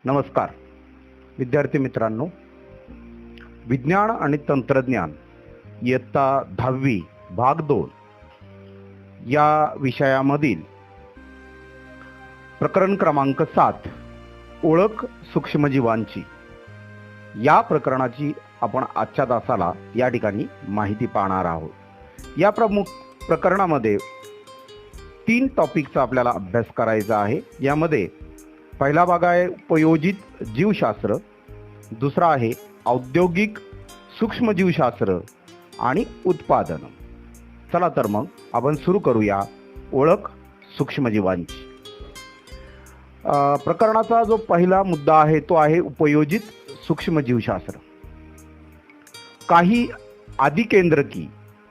नमस्कार विद्यार्थी मित्रांनो, विज्ञान आणि तंत्रज्ञान इयत्ता 10वी भाग 2 या विषयामधील प्रकरण क्रमांक 7 ओळख सूक्ष्मजीवांची या प्रकरणाची आपण आजच्या तासाला या ठिकाणी माहिती पाहणार आहोत। या प्रकरणामध्ये 3 टॉपिकचा आपल्याला अभ्यास करायचा आहे। यामध्ये पहिला भाग आहे उपयोजित जीवशास्त्र, दुसरा आहे औद्योगिक सूक्ष्मजीवशास्त्र आणि उत्पादन। चला तर मग आपण सुरू करूया ओळख सूक्ष्मजीवांची। प्रकरणाचा जो पहिला मुद्दा आहे तो आहे उपयोजित सूक्ष्मजीवशास्त्र। काही आदिकेंद्रकी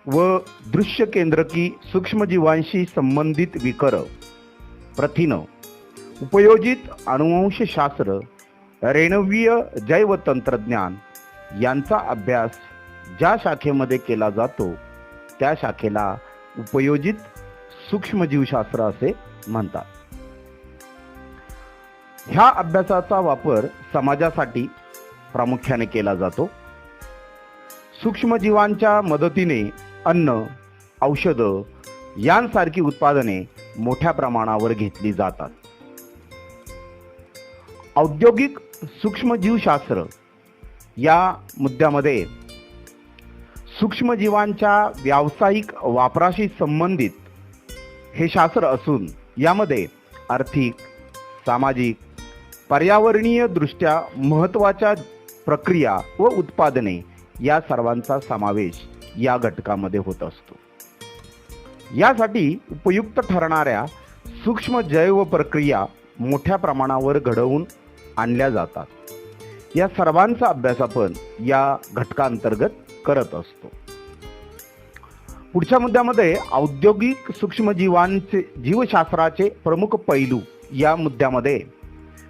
व दृश्य केंद्रकी सूक्ष्मजीवांशी संबंधित विकर, प्रथिन, उपयोजित अनुवंशशास्त्र, रेणुवीय जैवतंत्रज्ञान यांचा अभ्यास ज्या शाखेमध्ये केला जातो त्या शाखेला उपयोजित सूक्ष्मजीवशास्त्र असे म्हणतात। ह्या अभ्यासाचा वापर समाजासाठी प्रामुख्याने केला जातो। सूक्ष्मजीवांच्या मदतीने अन्न, औषध यांसारखी उत्पादने मोठ्या प्रमाणावर घेतली जातात। औद्योगिक सूक्ष्मजीवशास्त्र या मुद्द्यामध्ये सूक्ष्मजीवांच्या व्यावसायिक वापराशी संबंधित हे शास्त्र असून यामध्ये आर्थिक, सामाजिक, पर्यावरणीय दृष्ट्या महत्त्वाच्या प्रक्रिया व उत्पादने या सर्वांचा समावेश या घटकामध्ये होत असतो। यासाठी उपयुक्त ठरणाऱ्या सूक्ष्म जैव प्रक्रिया मोठ्या प्रमाणावर घडवून आणल्या जातात। या सर्वांचा अभ्यास आपण या घटकांतर्गत करत असतो। पुढच्या मुद्द्यामध्ये औद्योगिक सूक्ष्मजीवांचे जीवशास्त्राचे प्रमुख पैलू या मुद्द्यामध्ये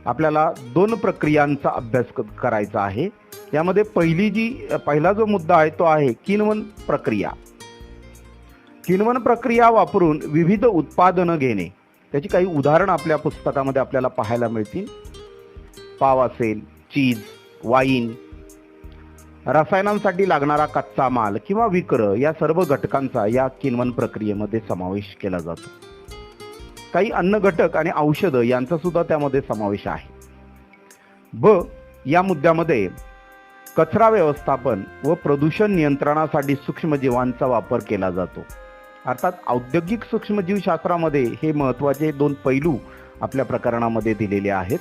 आपल्याला 2 प्रक्रियांचा अभ्यास करायचा आहे। यामध्ये पहिला जो मुद्दा आहे तो आहे किण्वन प्रक्रिया। किण्वन प्रक्रिया वापरून विविध उत्पादनं घेणे। त्याची काही उदाहरणं आपल्या पुस्तकामध्ये आपल्याला पाहायला मिळतील। पाव असेल, चीज, वाईन, रसायनांसाठी लागणारा कच्चा माल किंवा विकर या सर्व घटकांचा या किण्वन प्रक्रियेमध्ये समावेश केला जातो। काही अन्न घटक आणि औषध यांचा सुद्धा त्यामध्ये समावेश आहे। या मुद्द्यामध्ये कचरा व्यवस्थापन व प्रदूषण नियंत्रणासाठी सूक्ष्मजीवांचा वापर केला जातो। अर्थात औद्योगिक सूक्ष्मजीवशास्त्रामध्ये हे महत्त्वाचे 2 पैलू आपल्या प्रकरणामध्ये दिलेले आहेत।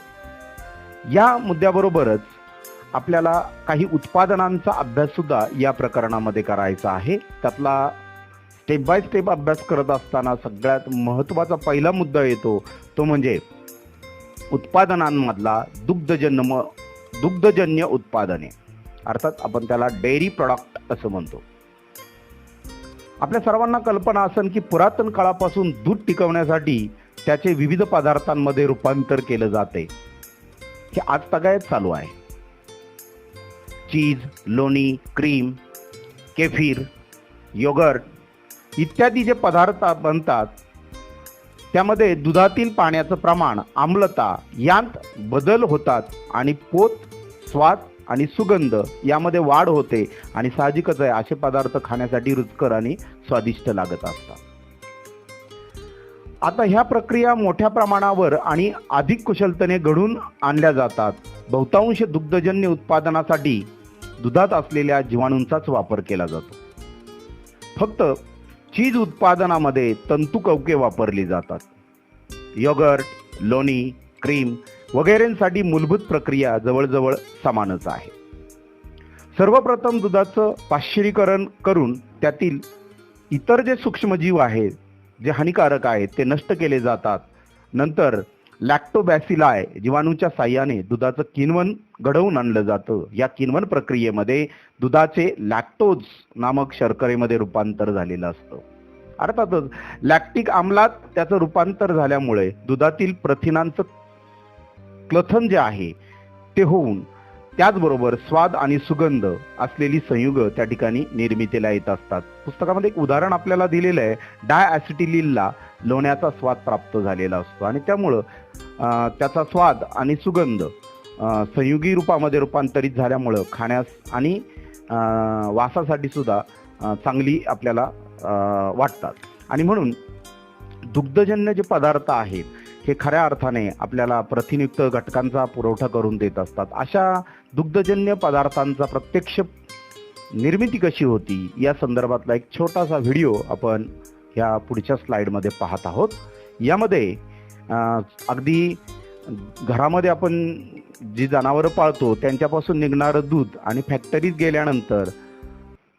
या मुद्द्याबरोबरच आपल्याला काही उत्पादनांचा अभ्यास सुद्धा या प्रकरणामध्ये करायचा आहे। त्यातला स्टेप बाय स्टेप अभ्यास करत असताना सगळ्यात महत्त्वाचा पहिला मुद्दा येतो तो म्हणजे उत्पादनांमधला दुग्धजन्य उत्पादने, अर्थात आपण त्याला डेअरी प्रॉडक्ट असं म्हणतो। आपल्या सर्वांना कल्पना असेल की पुरातन काळापासून दूध टिकवण्यासाठी त्याचे विविध पदार्थांमध्ये रूपांतर केले जाते। हे आज तगायत चालू आहे। चीज, लोणी, क्रीम, केफीर, योगर्ट इत्यादी जे पदार्थ बनतात त्यामध्ये दुधातील पाण्याचं प्रमाण, आम्लता यांत बदल होतात आणि पोत, स्वाद आणि सुगंध यामध्ये वाढ होते आणि साहजिकच आहे असे पदार्थ खाण्यासाठी रुचकर आणि स्वादिष्ट लागत असतात। आता ह्या प्रक्रिया मोठ्या प्रमाणावर आणि अधिक कुशलतेने घडून आणल्या जातात। बहुतांश दुग्धजन्य उत्पादनासाठी दुधात असलेल्या जीवाणूंचाच वापर केला जातो। फक्त चीज उत्पादनामध्ये तंतुकवके वापरली जातात। योगर्ट, लोणी, क्रीम वगैरेंसाठी मूलभूत प्रक्रिया जवळजवळ समानच आहे। सर्वप्रथम दुधाचं पाश्चरीकरण करून त्यातील इतर जे सूक्ष्मजीव आहेत जे हानिकारक आहेत ते नष्ट केले जातात। नंतर लॅक्टोबॅसिलाई जीवाणूच्या साह्याने दुधाचं किण्वन घडवून आणलं जातं। या किण्वन प्रक्रियेमध्ये दुधाचे लॅक्टोज नामक शर्करेमध्ये रूपांतर झालेलं असतं। अर्थातच लॅक्टिक आम्लात त्याचं रूपांतर झाल्यामुळे दुधातील प्रथिनांचं क्लथन जे आहे ते होऊन त्याचबरोबर स्वाद आणि सुगंध असलेली संयुग त्या ठिकाणी निर्मितीला येत असतात. पुस्तकामध्ये एक उदाहरण आपल्याला दिलेलं आहे. डायॲसिटिलीनला लोण्याचा स्वाद प्राप्त झालेला असतो आणि त्यामुळं त्याचा स्वाद आणि सुगंध संयुगी रूपामध्ये रूपांतरित झाल्यामुळं खाण्यास आणि वासासाठी सुद्धा चांगली आपल्याला वाटतात. आणि म्हणून दुग्धजन्य जे पदार्थ आहेत हे खऱ्या अर्थाने आपल्याला प्रथिनयुक्त घटकांचा पुरवठा करून देत असतात. अशा दुग्धजन्य पदार्थांचा प्रत्यक्ष निर्मिती कशी होती या संदर्भातला एक छोटासा व्हिडिओ आपण ह्या पुढच्या स्लाइडमध्ये पाहत आहोत. यामध्ये अगदी घरामध्ये आपण जी जनावरं पाळतो त्यांच्यापासून निघणारं दूध आणि फॅक्टरीत गेल्यानंतर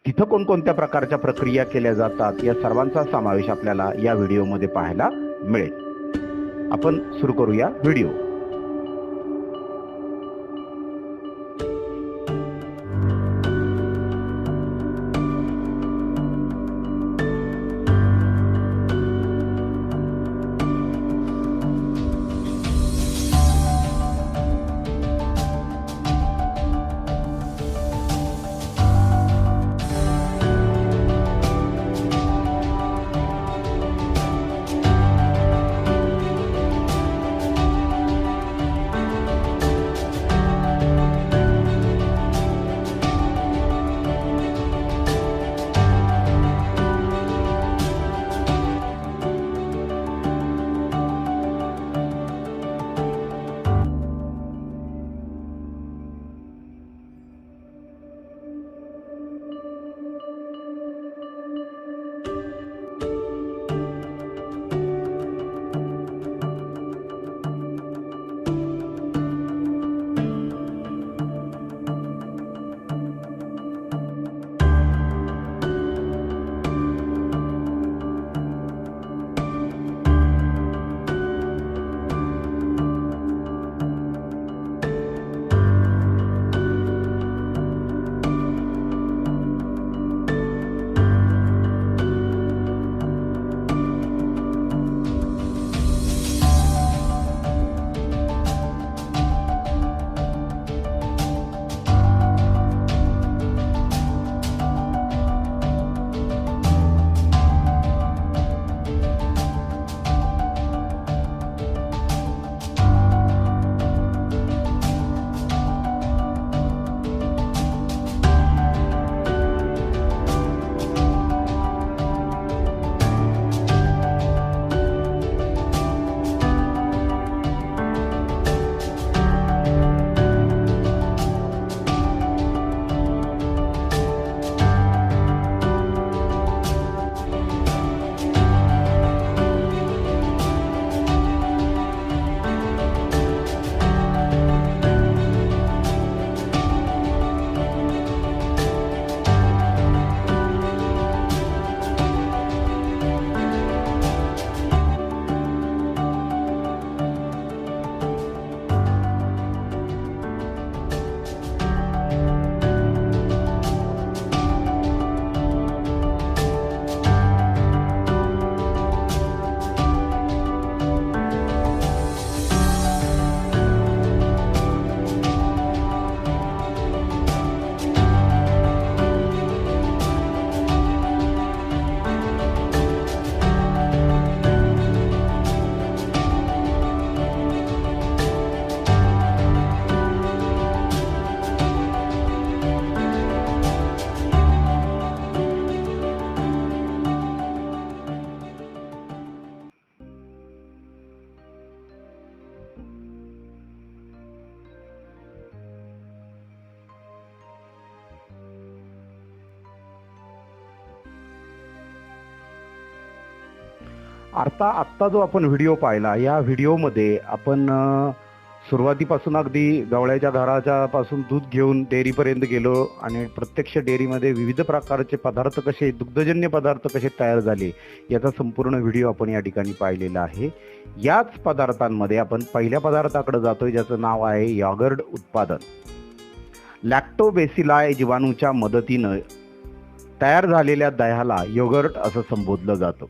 तिथं कोणकोणत्या प्रकारच्या प्रक्रिया केल्या जातात या सर्वांचा समावेश आपल्याला या व्हिडिओमध्ये पाहायला मिळेल. आपण सुरू करूया व्हिडिओ. आत्ता जो आपण व्हिडिओ पाहिला या व्हिडिओमध्ये आपण सुरुवातीपासून अगदी गवळ्याच्या घराच्या पासून दूध घेऊन डेअरीपर्यंत गेलो आणि प्रत्यक्ष डेअरीमध्ये विविध प्रकारचे पदार्थ कसे दुग्धजन्य पदार्थ कसे तयार झाले याचा संपूर्ण व्हिडिओ आपण या ठिकाणी पाहिलेला आहे. याच पदार्थांमध्ये आपण पहिल्या पदार्थाकडे जातोय ज्याचं नाव आहे यॉगर्ट उत्पादन. लॅक्टोबेसिलाई जीवाणूच्या मदतीनं तयार झालेल्या दह्याला योगर्ट असं संबोधलं जातं.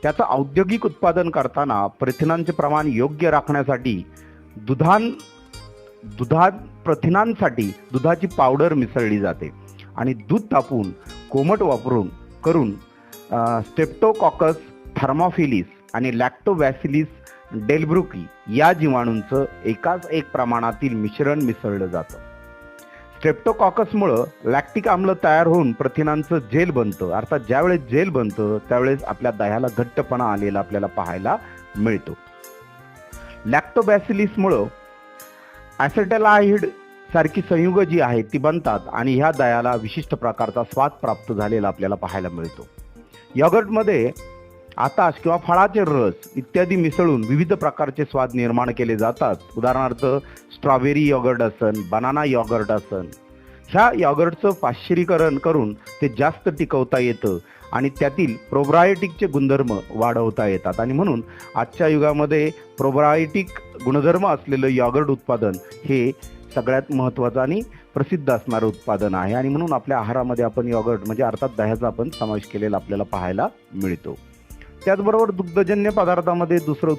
त्याचं औद्योगिक उत्पादन करताना प्रथिनांचे प्रमाण योग्य राखण्यासाठी दुधात प्रथिनांसाठी दुधाची पावडर मिसळली जाते आणि दूध तापवून कोमट करून स्ट्रेप्टोकॉकस थर्मोफिलिस आणि लॅक्टोबॅसिलिस डेल्ब्रुकी या जीवाणूंचं एकाच एक प्रमाणातील मिश्रण मिसळलं जातं. स्ट्रेप्टोकॉकसमुळं लॅक्टिक आम्ल तयार होऊन प्रथिनांचं जेल बनतं. अर्थात ज्यावेळेस जेल बनतं त्यावेळेस आपल्या दह्याला घट्टपणा आलेला आपल्याला पाहायला मिळतो. लॅक्टोबॅसिलिसमुळं ॲसेटाल्डिहाइड सारखी संयुग जी आहेत ती बनतात आणि ह्या दह्याला विशिष्ट प्रकारचा स्वाद प्राप्त झालेला आपल्याला पाहायला मिळतो. यॉगर्टमध्ये आताश किंवा फळाचे रस इत्यादी मिसळून विविध प्रकारचे स्वाद निर्माण केले जातात. उदाहरणार्थ स्ट्रॉबेरी यॉगर्ट असन, बनाना यॉगर्ट असन. ह्या यॉगर्टचं पाश्चरीकरण करून ते जास्त टिकवता येतं आणि त्यातील प्रोबायोटिकचे गुणधर्म वाढवता येतात आणि म्हणून आजच्या युगामध्ये प्रोबायोटिक गुणधर्म असलेलं यॉगर्ट उत्पादन हे सगळ्यात महत्त्वाचं आणि प्रसिद्ध असणारं उत्पादन आहे आणि म्हणून आपल्या आहारामध्ये आपण यॉगर्ट म्हणजे अर्थात दह्याचा आपण समावेश केलेला आपल्याला पाहायला मिळतो. त्याचबरोबर दुग्धजन्य पदार्थामध्ये दुसरं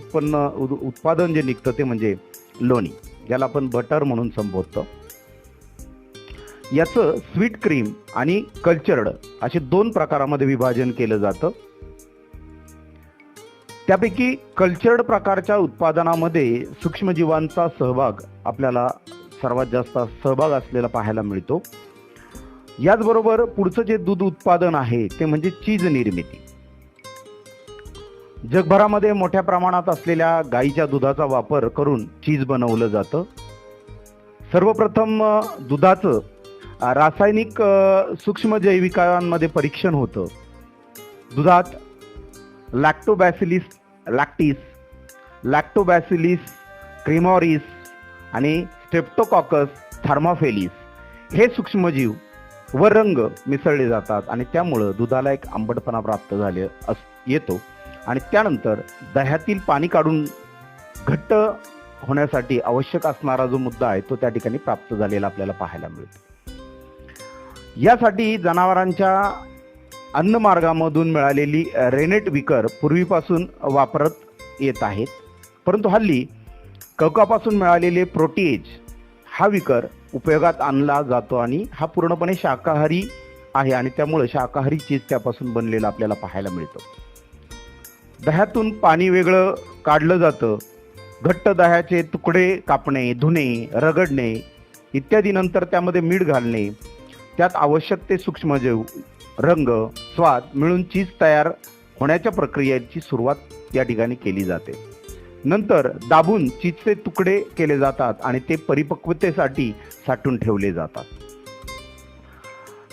उत्पादन जे निघतं ते म्हणजे लोणी, ज्याला आपण बटर म्हणून संबोधतो. याचं स्वीट क्रीम आणि कल्चर्ड असे 2 प्रकारामध्ये विभाजन केलं जातं. त्यापैकी कल्चर्ड प्रकारच्या उत्पादनामध्ये सूक्ष्मजीवांचा सहभाग आपल्याला सर्वात जास्त सहभाग असलेला पाहायला मिळतो. याचबरोबर पुढचं जे दूध उत्पादन आहे ते म्हणजे चीज निर्मिती. जगभरामध्ये मोठ्या प्रमाणात असलेल्या गाईच्या दुधाचा वापर करून चीज बनवलं जातं. सर्वप्रथम दुधाचं रासायनिक सूक्ष्मजैविकांमध्ये परीक्षण होतं. दुधात लॅक्टोबॅसिलिस क्रिमोरिस आणि स्ट्रेप्टोकॉकस थर्मोफिलिस हे सूक्ष्मजीव व रंग मिसळले जातात आणि त्यामुळं दुधाला एक आंबटपणा प्राप्त येतो आणि त्यानंतर दह्यातील पाणी काढून घट्ट होण्यासाठी आवश्यक असणारा जो मुद्दा आहे तो त्या ठिकाणी प्राप्त झालेला आपल्याला पाहायला मिळतो. यासाठी जनावरांच्या अन्नमार्गामधून मिळालेली रेनेट विकर पूर्वीपासून वापरत येत आहेत, परंतु हल्ली कवकापासून मिळालेले प्रोटीएज हा विकर उपयोगात आणला जातो आणि हा पूर्णपणे शाकाहारी आहे आणि त्यामुळे शाकाहारी चीज त्यापासून बनलेलं आपल्याला पाहायला मिळतं. दह्यातून पाणी वेगळं काढलं जातं. घट्ट दह्याचे तुकडे कापणे, धुणे, रगडणे इत्यादी नंतर त्यामध्ये मीठ घालणे, त्यात आवश्यक ते सूक्ष्मजीव, रंग, स्वाद मिळून चीज तयार होण्याच्या प्रक्रियेची सुरुवात या ठिकाणी केली जाते. नंतर दाबून चीजचे तुकडे केले जातात आणि ते परिपक्वतेसाठी साठवून ठेवले जातात.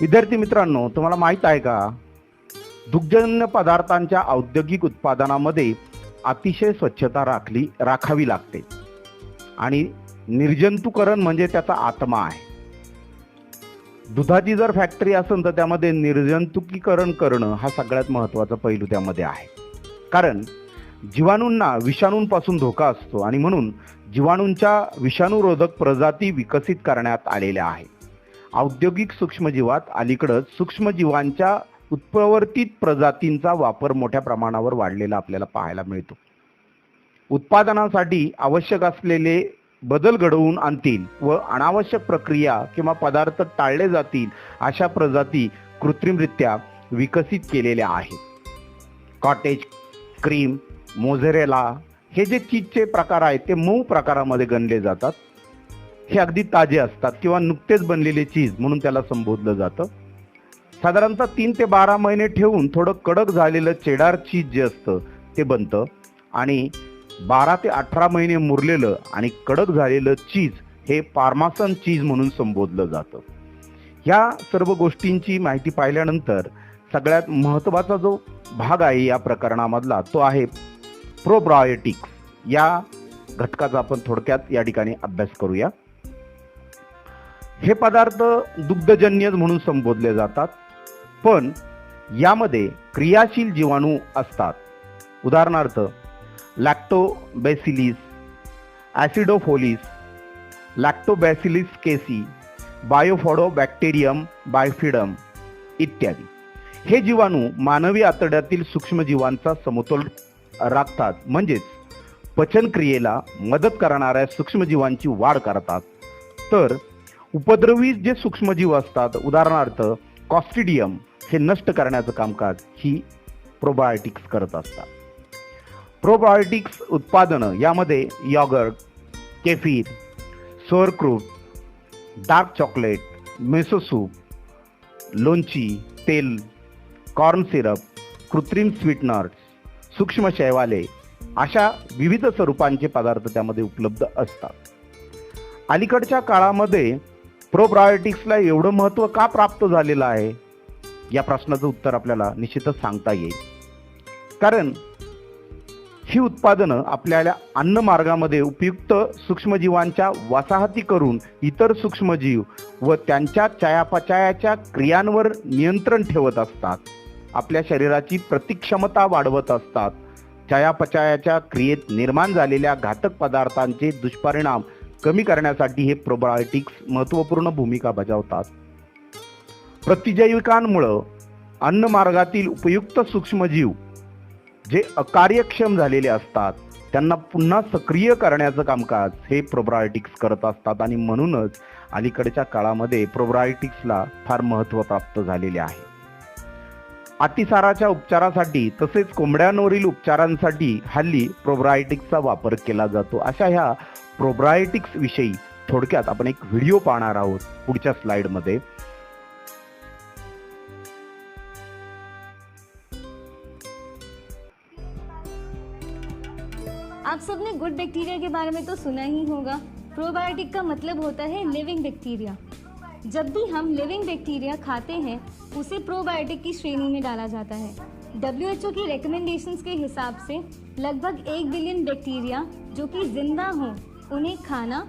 विद्यार्थी मित्रांनो, तुम्हाला माहीत आहे का, दुग्धजन्य पदार्थांच्या औद्योगिक उत्पादनामध्ये अतिशय स्वच्छता राखावी लागते आणि निर्जंतुकरण म्हणजे त्याचा आत्मा आहे. दुधाची जर फॅक्टरी असेल तर त्यामध्ये निर्जंतुकीकरण करणं हा सगळ्यात महत्त्वाचा पैलू त्यामध्ये आहे. कारण जीवाणूंना विषाणूंपासून धोका असतो आणि म्हणून जीवाणूंच्या विषाणूरोधक प्रजाती विकसित करण्यात आलेल्या आहेत. औद्योगिक सूक्ष्मजीवात अलीकडंच सूक्ष्मजीवांच्या उत्प्रवर्तित प्रजातींचा वापर मोठ्या प्रमाणावर वाढलेला आपल्याला पाहायला मिळतो. उत्पादनासाठी आवश्यक असलेले बदल घडवून आणतील व अनावश्यक प्रक्रिया किंवा पदार्थ टाळले जातील अशा प्रजाती कृत्रिमरित्या विकसित केलेल्या आहेत. कॉटेज क्रीम, मोझरेला हे जे चीजचे प्रकार आहेत ते मऊ प्रकारामध्ये गणले जातात. हे अगदी ताजे असतात किंवा नुकतेच बनलेले चीज म्हणून त्याला संबोधलं जातं. साधारणतः 3 ते 12 महिने ठेवून थोडं कडक झालेलं चेडार चीज जे असतं ते बनतं आणि 12 ते 18 महिने मुरलेलं आणि कडक झालेलं चीज हे पार्मेसन चीज म्हणून संबोधलं जातं. ह्या सर्व गोष्टींची माहिती पाहिल्यानंतर सगळ्यात महत्त्वाचा जो भाग आहे या प्रकरणामधला तो आहे प्रोबायोटिक्स. या घटकाचा आपण थोडक्यात या ठिकाणी अभ्यास करूया. हे पदार्थ दुग्धजन्य म्हणून संबोधले जातात, पण यामध्ये क्रियाशील जीवाणू असतात. उदाहरणार्थ लॅक्टोबॅसिलिस, ॲसिडोफोलिस, लॅक्टोबॅसिलिस केसी, बायोफोडोबॅक्टेरियम बायफिडम इत्यादी. हे जीवाणू मानवी आतड्यातील सूक्ष्मजीवांचा समतोल राखतात, म्हणजेच पचनक्रियेला मदत करणाऱ्या सूक्ष्मजीवांची वाढ करतात तर उपद्रवी जे सूक्ष्मजीव असतात, उदाहरणार्थ कॉस्ट्रिडियम, हे नष्ट करण्याचं कामकाज ही प्रोबायोटिक्स करत असतात. प्रोबायोटिक्स उत्पादनं यामध्ये यॉगर्ट, केफीर, सोअरक्रूट, डार्क चॉकलेट, मेसो सूप, लोणची, तेल, कॉर्न सिरप, कृत्रिम स्वीटनर्स, सूक्ष्म शैवाले अशा विविध स्वरूपांचे पदार्थ त्यामध्ये उपलब्ध असतात. अलीकडच्या काळामध्ये प्रोबायोटिक्सला एवढं महत्त्व का प्राप्त झालेलं आहे, या प्रश्नाचं उत्तर आपल्याला निश्चितच सांगता येईल. कारण ही उत्पादनं आपल्याला अन्न मार्गामध्ये उपयुक्त सूक्ष्मजीवांच्या वसाहती करून इतर सूक्ष्मजीव व त्यांच्या चयापचयाच्या क्रियांवर नियंत्रण ठेवत असतात. आपल्या शरीराची प्रतिक्षमता वाढवत असतात. चयापचयाच्या क्रियेत निर्माण झालेल्या घातक पदार्थांचे दुष्परिणाम कमी करण्यासाठी हे प्रोबायोटिक्स महत्त्वपूर्ण भूमिका बजावतात. प्रतिजैविकांमुळे अन्न मार्गातील उपयुक्त सूक्ष्मजीव जे अकार्यक्षम झालेले असतात त्यांना पुन्हा सक्रिय करण्याचं कामकाज हे प्रोबायोटिक्स करत असतात. आणि म्हणूनच अलीकडच्या काळामध्ये प्रोबायोटिक्सला फार महत्त्व प्राप्त झालेले आहे. अतिसाराच्या उपचारासाठी तसेच कोंबड्यांवरील उपचारांसाठी हल्ली प्रोबायोटिक्सचा वापर केला जातो. अशा ह्या प्रोबायोटिक्स विषयी थोडक्यात आपण एक व्हिडिओ पाहणार आहोत पुढच्या स्लाइडमध्ये. आप सबने गुड बैक्टीरिया के बारे में तो सुना ही होगा. प्रोबायोटिक का मतलब होता है लिविंग बैक्टीरिया. जब भी हम लिविंग बैक्टीरिया खाते हैं उसे प्रोबायोटिक की श्रेणी में डाला जाता है. WHO की रिकमेंडेशंस के हिसाब से लगभग 1 बिलियन बैक्टीरिया जो कि जिंदा हों उन्हें खाना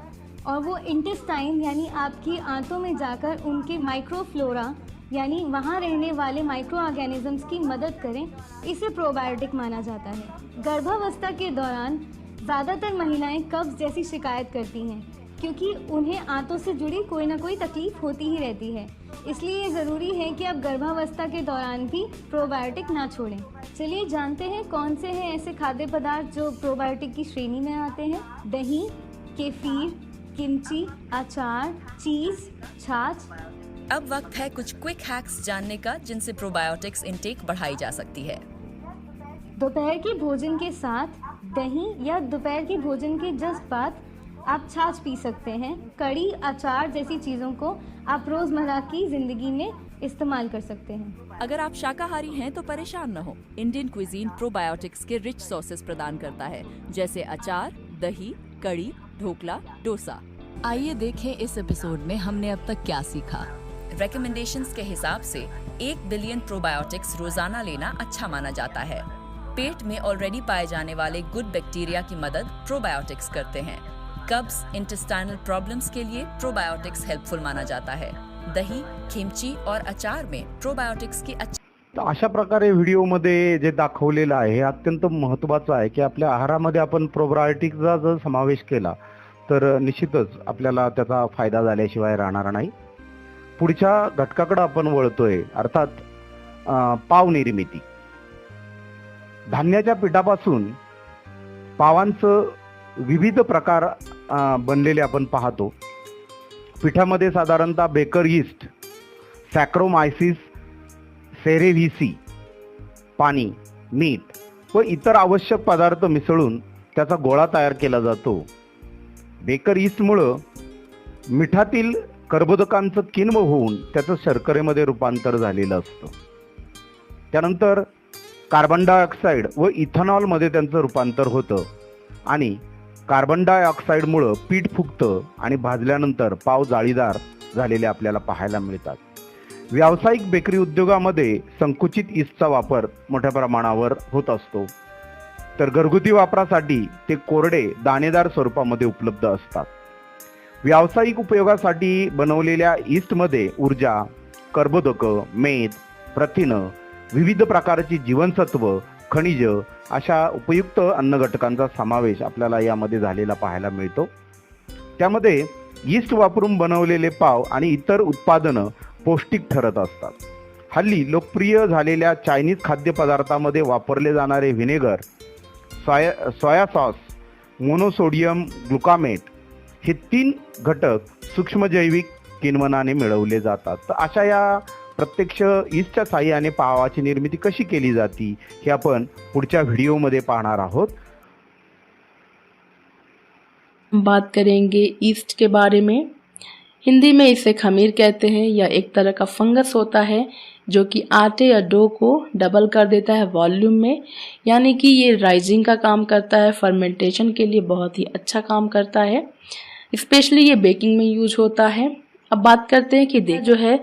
और वो इंटेस्टाइन यानी आपकी आंतों में जाकर उनके माइक्रोफ्लोरा यानी वहाँ रहने वाले माइक्रो ऑर्गेनिजम्स की मदद करें, इसे प्रोबायोटिक माना जाता है. गर्भावस्था के दौरान ज़्यादातर महिलाएं कब्ज जैसी शिकायत करती हैं क्योंकि उन्हें आंतों से जुड़ी कोई ना कोई तकलीफ होती ही रहती है. इसलिए ये ज़रूरी है कि आप गर्भावस्था के दौरान भी प्रोबायोटिक ना छोड़ें. चलिए जानते हैं कौन से हैं ऐसे खाद्य पदार्थ जो प्रोबायोटिक की श्रेणी में आते हैं. दही, केफीर, किमची, अचार, चीज़, छाछ. अब वक्त है कुछ क्विक हैक्स जानने का जिनसे प्रोबायोटिक्स इंटेक बढ़ाई जा सकती है. दोपहर के भोजन के साथ दही या दोपहर के भोजन के जस्ट बाद आप छाछ पी सकते हैं. कड़ी, अचार जैसी चीज़ों को आप रोज़मर्रा की ज़िंदगी में इस्तेमाल कर सकते हैं. अगर आप शाकाहारी हैं तो परेशान न हो. इंडियन क्विजीन प्रोबायोटिक्स के रिच सॉसेस प्रदान करता है जैसे अचार, दही, कड़ी, ढोकला, डोसा. आइए देखें इस एपिसोड में हमने अब तक क्या सीखा. रिकमेंडेशंस के हिसाब से 1 बिलियन प्रोबायोटिक्स रोजाना लेना अच्छा माना जाता है. पेट में ऑलरेडी पाए जाने वाले गुड बैक्टीरिया की मदद प्रोबायोटिक्स करते हैं. कब्ज, इंटेस्टाइनल प्रॉब्लम्स के लिए प्रोबायोटिक्स हेल्पफुल माना जाता है. दही, किमची और अचार में प्रोबायोटिक्स की तर अशा प्रकारे व्हिडिओमध्ये जे दाखवलेलं आहे हे अत्यंत महत्त्वाचं आहे की आपल्या आहारामध्ये आपण प्रोबायोटिक्सचा जर समावेश केला तर निश्चितच आपल्याला त्याचा फायदा झाल्याशिवाय राहणार नाही. पुढच्या घटकाकडे आपण वळतोय, अर्थात पाव निर्मिती. धान्याच्या पिठापासून पावांचं विविध प्रकार बनलेले आपण पाहतो. पिठामध्ये साधारणतः बेकर यीस्ट, सॅक्रोमायसिस सेरेव्हिसी, पाणी, मीठ व इतर आवश्यक पदार्थ मिसळून त्याचा गोळा तयार केला जातो. बेकर यीस्टमुळं मिठातील कर्बोदकांचं किण्व होऊन त्याचं शर्करेमध्ये रूपांतर झालेलं असतं. त्यानंतर कार्बन डायऑक्साईड व इथेनॉलमध्ये त्यांचं रूपांतर होतं आणि कार्बन डायऑक्साईडमुळं पीठ फुगतं आणि भाजल्यानंतर पाव जाळीदार झालेले आपल्याला पाहायला मिळतात. व्यावसायिक बेकरी उद्योगामध्ये संकुचित यीस्टचा वापर मोठ्या प्रमाणावर होत असतो, तर घरगुती वापरासाठी ते कोरडे दाणेदार स्वरूपामध्ये उपलब्ध असतात. व्यावसायिक उपयोगासाठी बनवलेल्या यीस्टमध्ये ऊर्जा, कर्बोदकं, मेद, प्रथिनं, विविध प्रकारची जीवनसत्व, खनिज अशा उपयुक्त अन्न घटकांचा समावेश आपल्याला यामध्ये झालेला पाहायला मिळतो. त्यामध्ये यीस्ट वापरून बनवलेले पाव आणि इतर उत्पादनं पौष्टिक ठरत असतात. हल्ली लोकप्रिय झालेल्या चायनीज खाद्यपदार्थामध्ये वापरले जाणारे व्हिनेगर, सोया सॉस, मोनोसोडियम ग्लुकामेट हे 3 घटक सूक्ष्मजैविक किण्वनाने मिळवले जातात. तर अशा या प्रत्यक्ष ईस्टच्या साहाय्याने पावाची निर्मिती कशी केली जाती हे आपण पुढच्या व्हिडिओमध्ये पाहणार आहोत. हम बात करेंगे ईस्ट के बारे में. हिंदी में इसे खमीर कहते हैं. यह एक तरह का फंगस होता है जो कि आटे या डो को डबल कर देता है वॉल्यूम में, यानी कि ये राइजिंग का काम करता है, फर्मेंटेशन के लिए बहुत ही अच्छा काम करता है. स्पेशली ये बेकिंग में यूज होता है. अब बात करते हैं कि जो है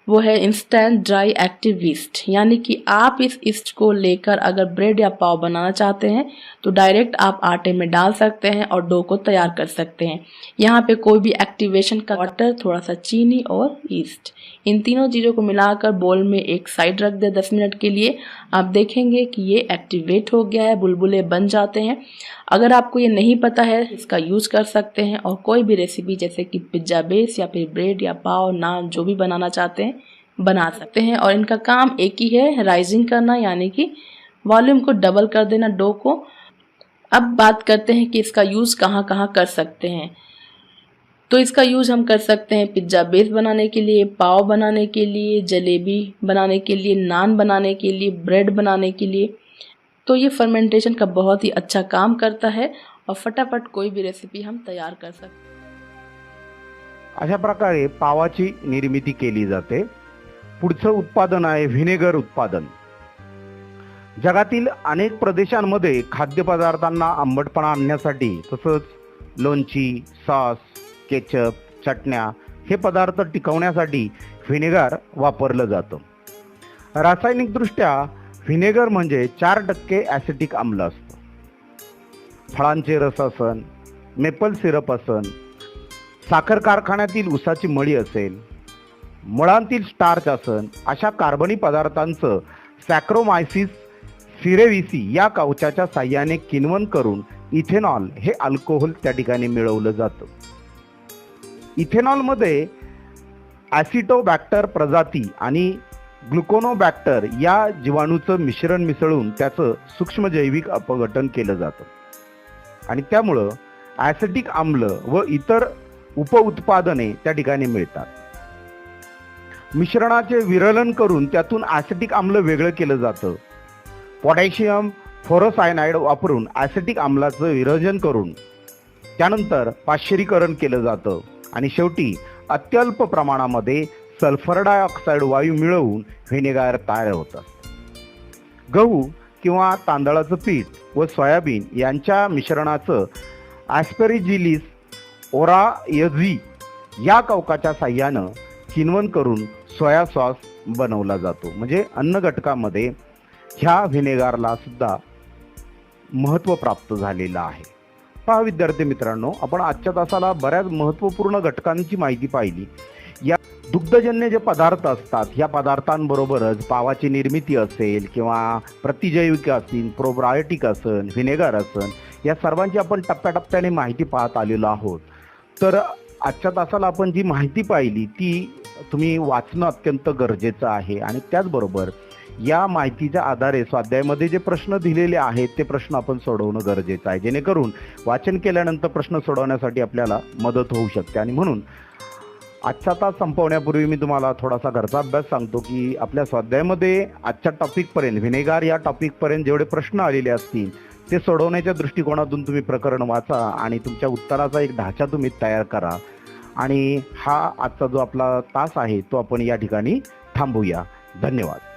वो है इंस्टेंट ड्राई एक्टिव ईस्ट, यानी कि आप इस ईस्ट को लेकर अगर ब्रेड या पाव बनाना चाहते हैं तो डायरेक्ट आप आटे में डाल सकते हैं और डो को तैयार कर सकते हैं. यहाँ पे कोई भी एक्टिवेशन का वाटर, थोड़ा सा चीनी और ईस्ट, इन तीनों चीज़ों को मिलाकर बोल में एक साइड रख दे 10 मिनट के लिए. आप देखेंगे कि ये एक्टिवेट हो गया है, बुलबुले बन जाते हैं. अगर आपको ये नहीं पता है इसका यूज़ कर सकते हैं और कोई भी रेसिपी जैसे कि पिज्ज़ा बेस या फिर ब्रेड या पाव, नान, जो भी बनाना चाहते हैं बना सकते हैं. और इनका काम एक ही है, राइजिंग करना, यानी कि वॉल्यूम को डबल कर देना डो को. अब बात करते हैं कि इसका यूज़ कहाँ कहाँ कर सकते हैं. तो इसका यूज़ हम कर सकते हैं पिज्ज़ा बेस बनाने के लिए, पाव बनाने के लिए, जलेबी बनाने के लिए, नान बनाने के लिए, ब्रेड बनाने के लिए. तो ये फर्मेंटेशन का बहुत ही अच्छा काम करता है और फटाफट कोई भी रेसिपी हम तैयार कर सकते हैं. अशा प्रकारे पावाची निर्मिती केली जाते. पुढचं उत्पादन आहे व्हिनेगर उत्पादन. जगातील अनेक प्रदेशांमध्ये खाद्यपदार्थांना आंबटपणा आणण्यासाठी तसंच लोणची, सॉस, केचप, चटण्या हे पदार्थ टिकवण्यासाठी व्हिनेगर वापरलं जातं. रासायनिकदृष्ट्या व्हिनेगर म्हणजे 4% ॲसिटिक आम्ल असतं. फळांचे रस असन, मेपल सिरप असन, साखर कारखान्यातील ऊसाची मळी असेल, मुळांतील स्टार्च असन, अशा कार्बनी पदार्थांचं सॅक्रोमायसिस सिरेविसी या कवचाच्या साह्याने किण्वन करून इथेनॉल हे अल्कोहोल त्या ठिकाणी मिळवलं जातं. इथेनॉलमध्ये ॲसिटोबॅक्टर प्रजाती आणि ग्लुकोनोबॅक्टर या जीवाणूचं मिश्रण मिसळून त्याचं सूक्ष्मजैविक अपघटन केलं जातं आणि त्यामुळं ॲसिटिक आम्ल व इतर उपउत्पादने त्या ठिकाणी मिळतात. मिश्रणाचे विरलन करून त्यातून ॲसिटिक आम्ल वेगळं केलं जातं. पोटॅशियम फोरोसायनाइड वापरून ॲसिटिक आम्लाचं विरजन करून त्यानंतर पाश्चरीकरण केलं जातं आणि शेवटी अत्यल्प प्रमाणामध्ये सल्फर डायऑक्साईड वायू मिळवून व्हिनेगर तयार होतं. गहू किंवा तांदळाचं पीठ व सोयाबीन यांच्या मिश्रणाचं ॲस्पेरिजिलिस ओरायझी या कवकाच्या साह्यानं किण्वन करून सोया सॉस बनवला जातो. म्हणजे अन्न घटकामध्ये ह्या व्हिनेगरला सुद्धा महत्त्व प्राप्त झालेलं आहे. पहा विद्यार्थी मित्रांनो, आपण आजच्या तासाला बऱ्याच महत्त्वपूर्ण घटकांची माहिती पाहिली. या दुग्धजन्य जे पदार्थ असतात ह्या पदार्थांबरोबरच पावाची निर्मिती असेल किंवा प्रतिजैविक असतील, प्रोबायोटिक असेल, व्हिनेगर असेल, या सर्वांची आपण टप्प्याटप्प्याने माहिती पाहत आलेलो आहोत. तर आजच्या तासाला आपण जी माहिती पाहिली ती तुम्ही वाचणं अत्यंत गरजेचं आहे आणि त्याचबरोबर या माहितीच्या आधारे स्वाध्यायामध्ये जे प्रश्न दिलेले आहेत ते प्रश्न आपण सोडवणं गरजेचं आहे, जेणेकरून वाचन केल्यानंतर प्रश्न सोडवण्यासाठी आपल्याला मदत होऊ शकते. आणि म्हणून आजचा तास संपवण्यापूर्वी मी तुम्हाला थोडासा घरचा अभ्यास सांगतो की आपल्या स्वाध्यायामध्ये आजच्या टॉपिकपर्यंत व्हिनेगर या टॉपिकपर्यंत जेवढे प्रश्न आलेले असतील ते सोडवण्याच्या दृष्टिकोनातून तुम्ही प्रकरण वाचा आणि तुमच्या उत्तराचा एक ढाचा तुम्ही तयार करा. आणि हा आजचा जो आपला तास आहे तो आपण या ठिकाणी थांबूया. धन्यवाद.